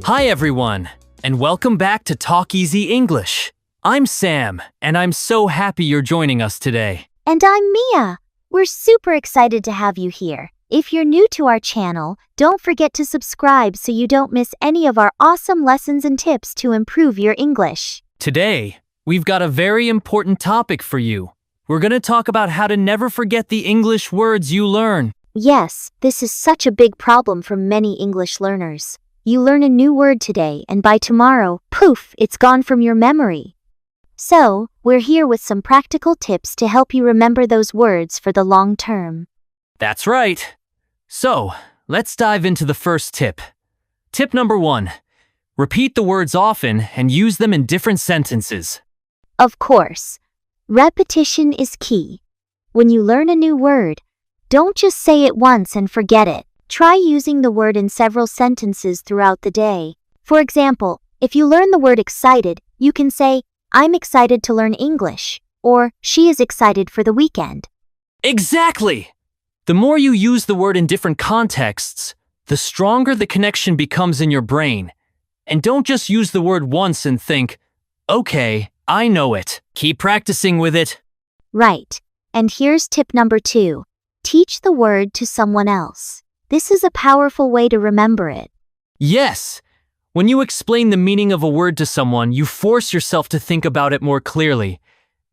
Hi everyone, and welcome back to Talk Easy English. I'm Sam, and I'm so happy you're joining us today. And I'm Mia. We're super excited to have you here. If you're new to our channel, don't forget to subscribe so you don't miss any of our awesome lessons and tips to improve your English. Today, we've got a very important topic for you. We're going to talk about how to never forget the English words you learn. Yes, this is such a big problem for many English learners. You learn a new word today, and by tomorrow, poof, it's gone from your memory. So, we're here with some practical tips to help you remember those words for the long term. That's right. So, let's dive into the first tip. Tip number 1. Repeat the words often and use them in different sentences. Of course, repetition is key. When you learn a new word, don't just say it once and forget it. Try using the word in several sentences throughout the day. For example, if you learn the word excited, you can say, I'm excited to learn English, or she is excited for the weekend. Exactly! The more you use the word in different contexts, the stronger the connection becomes in your brain. And don't just use the word once and think, okay, I know it. Keep practicing with it. Right. And here's tip number 2. Teach the word to someone else. This is a powerful way to remember it. Yes. When you explain the meaning of a word to someone, you force yourself to think about it more clearly.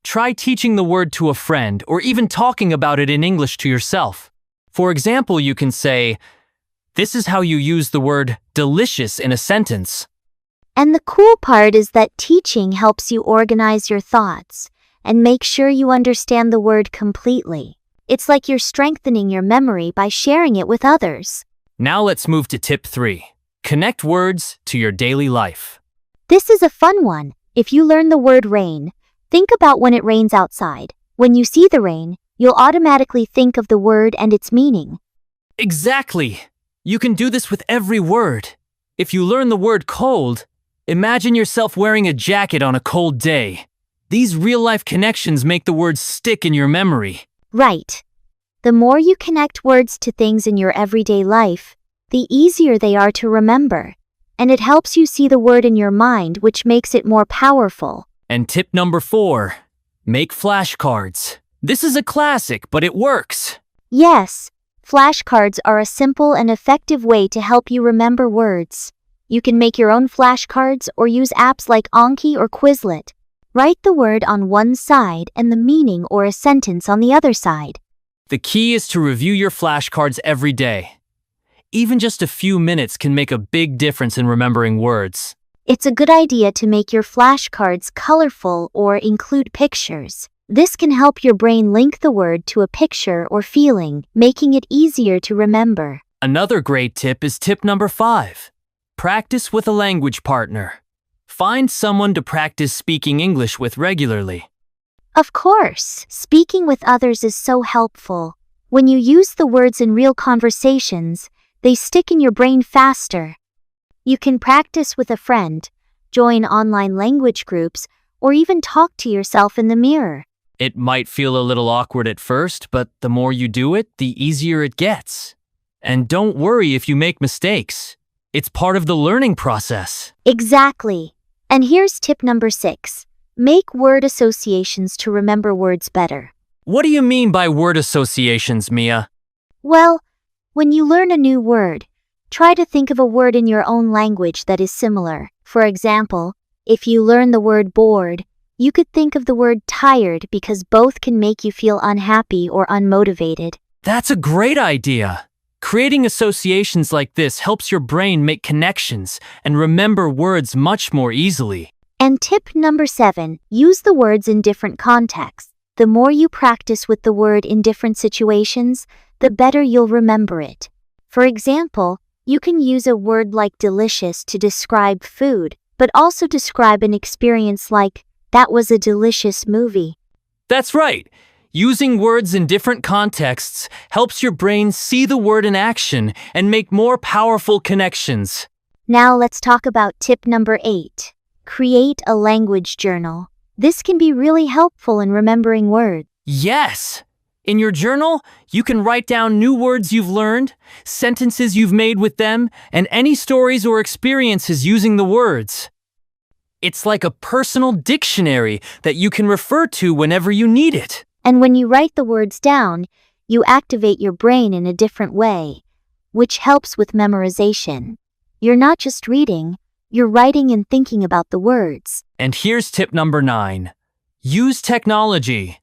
Try teaching the word to a friend or even talking about it in English to yourself. For example, you can say, this is how you use the word delicious in a sentence. And the cool part is that teaching helps you organize your thoughts and make sure you understand the word completely. It's like you're strengthening your memory by sharing it with others. Now let's move to tip 3. Connect words to your daily life. This is a fun one. If you learn the word rain, think about when it rains outside. When you see the rain, you'll automatically think of the word and its meaning. Exactly. You can do this with every word. If you learn the word cold, imagine yourself wearing a jacket on a cold day. These real-life connections make the words stick in your memory. Right. The more you connect words to things in your everyday life, the easier they are to remember. And it helps you see the word in your mind, which makes it more powerful. And tip number 4, make flashcards. This is a classic, but it works. Yes, flashcards are a simple and effective way to help you remember words. You can make your own flashcards or use apps like Anki or Quizlet. Write the word on one side and the meaning or a sentence on the other side. The key is to review your flashcards every day. Even just a few minutes can make a big difference in remembering words. It's a good idea to make your flashcards colorful or include pictures. This can help your brain link the word to a picture or feeling, making it easier to remember. Another great tip is tip number 5. Practice with a language partner. Find someone to practice speaking English with regularly. Of course, speaking with others is so helpful. When you use the words in real conversations, they stick in your brain faster. You can practice with a friend, join online language groups, or even talk to yourself in the mirror. It might feel a little awkward at first, but the more you do it, the easier it gets. And don't worry if you make mistakes. It's part of the learning process. Exactly. And here's tip number 6. Make word associations to remember words better. What do you mean by word associations, Mia? Well, when you learn a new word, try to think of a word in your own language that is similar. For example, if you learn the word bored, you could think of the word tired because both can make you feel unhappy or unmotivated. That's a great idea. Creating associations like this helps your brain make connections and remember words much more easily. And tip number 7, use the words in different contexts. The more you practice with the word in different situations, the better you'll remember it. For example, you can use a word like delicious to describe food, but also describe an experience like, that was a delicious movie. That's right. Using words in different contexts helps your brain see the word in action and make more powerful connections. Now let's talk about tip number 8. Create a language journal. This can be really helpful in remembering words. Yes! In your journal, you can write down new words you've learned, sentences you've made with them, and any stories or experiences using the words. It's like a personal dictionary that you can refer to whenever you need it. And when you write the words down, you activate your brain in a different way, which helps with memorization. You're not just reading, you're writing and thinking about the words. And here's tip number 9. Use technology.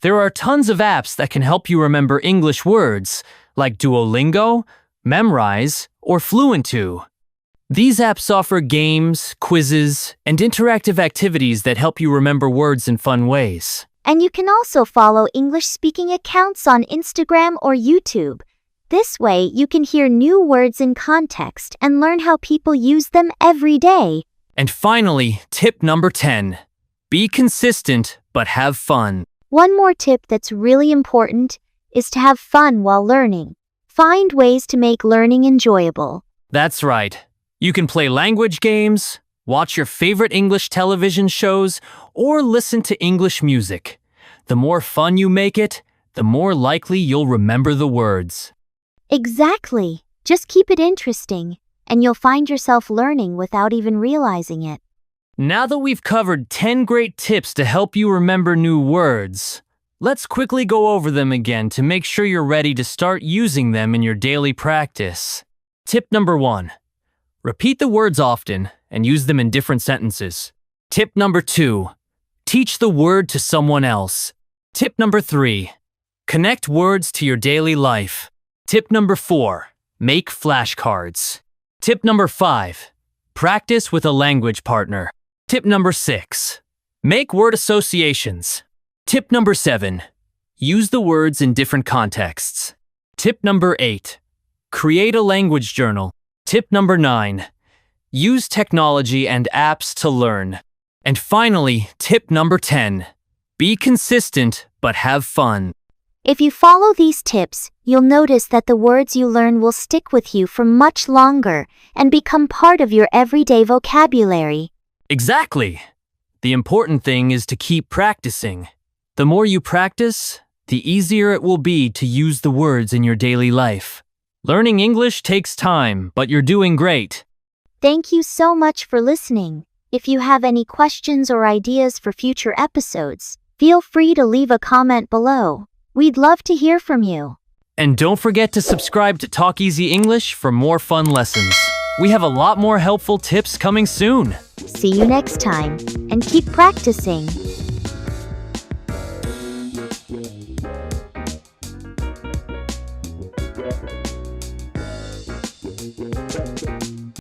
There are tons of apps that can help you remember English words, like Duolingo, Memrise, or Fluent2. These apps offer games, quizzes, and interactive activities that help you remember words in fun ways. And you can also follow English-speaking accounts on Instagram or YouTube. This way, you can hear new words in context and learn how people use them every day. And finally, tip number 10. Be consistent, but have fun. One more tip that's really important is to have fun while learning. Find ways to make learning enjoyable. That's right. You can play language games, watch your favorite English television shows, or listen to English music. The more fun you make it, the more likely you'll remember the words. Exactly. Just keep it interesting, and you'll find yourself learning without even realizing it. Now that we've covered 10 great tips to help you remember new words, let's quickly go over them again to make sure you're ready to start using them in your daily practice. Tip number 1. Repeat the words often and use them in different sentences. Tip number 2. Teach the word to someone else. Tip number 3. Connect words to your daily life. Tip number 4. Make flashcards. Tip number 5. Practice with a language partner. Tip number 6. Make word associations. Tip number 7. Use the words in different contexts. Tip number 8. Create a language journal. Tip number 9. Use technology and apps to learn. And finally, tip number 10. Be consistent, but have fun. If you follow these tips, you'll notice that the words you learn will stick with you for much longer and become part of your everyday vocabulary. Exactly. The important thing is to keep practicing. The more you practice, the easier it will be to use the words in your daily life. Learning English takes time, but you're doing great. Thank you so much for listening. If you have any questions or ideas for future episodes, feel free to leave a comment below. We'd love to hear from you. And don't forget to subscribe to Talk Easy English for more fun lessons. We have a lot more helpful tips coming soon. See you next time, and keep practicing.